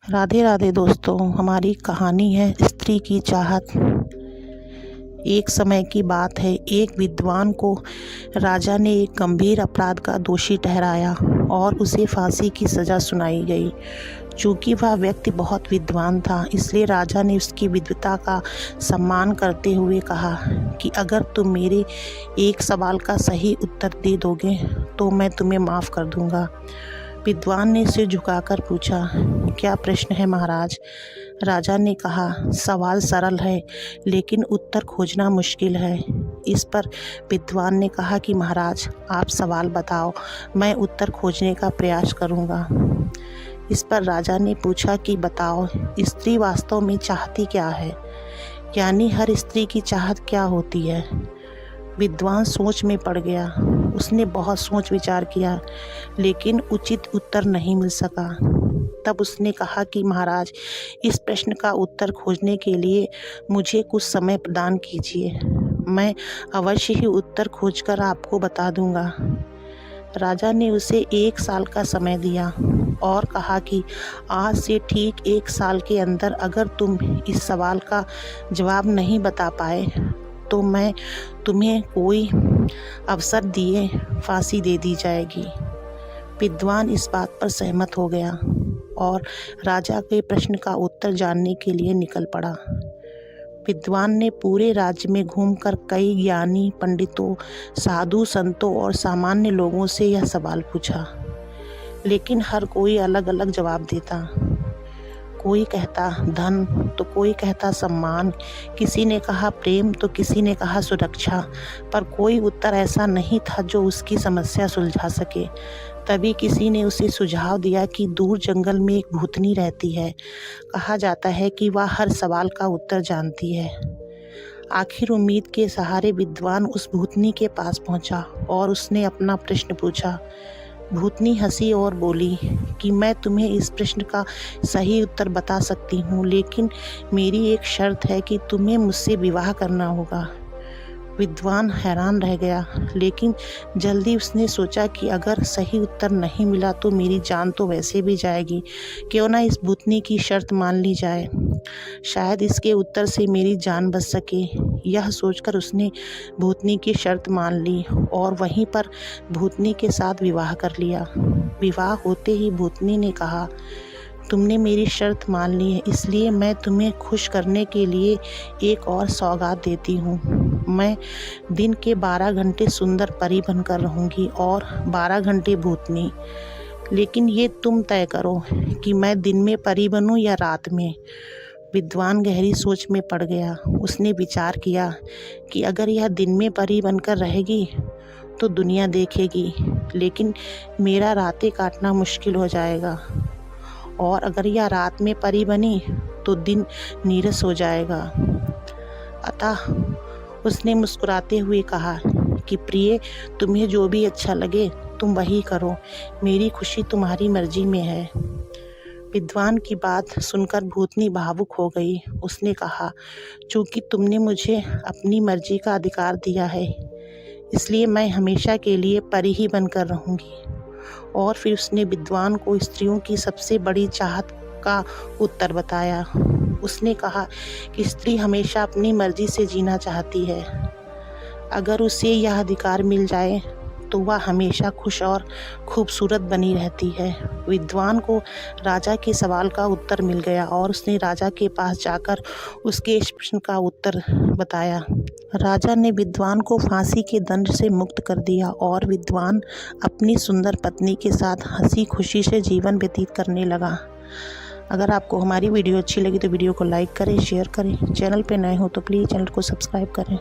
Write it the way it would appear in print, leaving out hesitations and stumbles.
राधे राधे दोस्तों, हमारी कहानी है स्त्री की चाहत। एक समय की बात है, एक विद्वान को राजा ने एक गंभीर अपराध का दोषी ठहराया और उसे फांसी की सज़ा सुनाई गई। चूँकि वह व्यक्ति बहुत विद्वान था, इसलिए राजा ने उसकी विद्वता का सम्मान करते हुए कहा कि अगर तुम मेरे एक सवाल का सही उत्तर दे दोगे तो मैं तुम्हें माफ़ कर दूंगा। विद्वान ने सिर झुकाकर पूछा, क्या प्रश्न है महाराज? राजा ने कहा, सवाल सरल है लेकिन उत्तर खोजना मुश्किल है। इस पर विद्वान ने कहा कि महाराज, आप सवाल बताओ, मैं उत्तर खोजने का प्रयास करूंगा। इस पर राजा ने पूछा कि बताओ, स्त्री वास्तव में चाहती क्या है, यानी हर स्त्री की चाहत क्या होती है? विद्वान सोच में पड़ गया। उसने बहुत सोच विचार किया लेकिन उचित उत्तर नहीं मिल सका। तब उसने कहा कि महाराज, इस प्रश्न का उत्तर खोजने के लिए मुझे कुछ समय प्रदान कीजिए। मैं अवश्य ही उत्तर खोजकर आपको बता दूंगा। राजा ने उसे 1 साल का समय दिया और कहा कि आज से ठीक 1 साल के अंदर अगर तुम इस सवाल का जवाब नहीं बता पाए तो मैं तुम्हें कोई अवसर दिए फांसी दे दी जाएगी। विद्वान इस बात पर सहमत हो गया और राजा के प्रश्न का उत्तर जानने के लिए निकल पड़ा। विद्वान ने पूरे राज्य में घूमकर कई ज्ञानी पंडितों, साधु संतों और सामान्य लोगों से यह सवाल पूछा, लेकिन हर कोई अलग अलग जवाब देता। कोई कहता धन तो कोई कहता सम्मान, किसी ने कहा प्रेम तो किसी ने कहा सुरक्षा, पर कोई उत्तर ऐसा नहीं था जो उसकी समस्या सुलझा सके। तभी किसी ने उसे सुझाव दिया कि दूर जंगल में एक भूतनी रहती है। कहा जाता है कि वह हर सवाल का उत्तर जानती है। आखिर उम्मीद के सहारे विद्वान उस भूतनी के पास पहुंचा और उसने अपना प्रश्न पूछा। भूतनी हंसी और बोली कि मैं तुम्हें इस प्रश्न का सही उत्तर बता सकती हूँ, लेकिन मेरी एक शर्त है कि तुम्हें मुझसे विवाह करना होगा। विद्वान हैरान रह गया, लेकिन जल्दी उसने सोचा कि अगर सही उत्तर नहीं मिला तो मेरी जान तो वैसे भी जाएगी। क्यों ना इस भूतनी की शर्त मान ली जाए, शायद इसके उत्तर से मेरी जान बच सके। यह सोचकर उसने भूतनी की शर्त मान ली और वहीं पर भूतनी के साथ विवाह कर लिया। विवाह होते ही भूतनी ने कहा, तुमने मेरी शर्त मान ली है, इसलिए मैं तुम्हें खुश करने के लिए एक और सौगात देती हूँ। मैं दिन के 12 घंटे सुंदर परी बनकर रहूँगी और 12 घंटे भूतनी, लेकिन ये तुम तय करो कि मैं दिन में परी बनूँ या रात में। विद्वान गहरी सोच में पड़ गया। उसने विचार किया कि अगर यह दिन में परी बनकर रहेगी तो दुनिया देखेगी, लेकिन मेरा रातें काटना मुश्किल हो जाएगा, और अगर यह रात में परी बनी तो दिन नीरस हो जाएगा। अतः उसने मुस्कुराते हुए कहा कि प्रिय, तुम्हें जो भी अच्छा लगे तुम वही करो, मेरी खुशी तुम्हारी मर्जी में है। विद्वान की बात सुनकर भूतनी भावुक हो गई। उसने कहा, चूँकि तुमने मुझे अपनी मर्जी का अधिकार दिया है, इसलिए मैं हमेशा के लिए परी ही बनकर रहूँगी। और फिर उसने विद्वान को स्त्रियों की सबसे बड़ी चाहत का उत्तर बताया। उसने कहा कि स्त्री हमेशा अपनी मर्जी से जीना चाहती है। अगर उसे यह अधिकार मिल जाए तो वह हमेशा खुश और खूबसूरत बनी रहती है। विद्वान को राजा के सवाल का उत्तर मिल गया और उसने राजा के पास जाकर उसके इस प्रश्न का उत्तर बताया। राजा ने विद्वान को फांसी के दंड से मुक्त कर दिया और विद्वान अपनी सुंदर पत्नी के साथ हंसी खुशी से जीवन व्यतीत करने लगा। अगर आपको हमारी वीडियो अच्छी लगी तो वीडियो को लाइक करें, शेयर करें। चैनल पे नए हो तो प्लीज़ चैनल को सब्सक्राइब करें।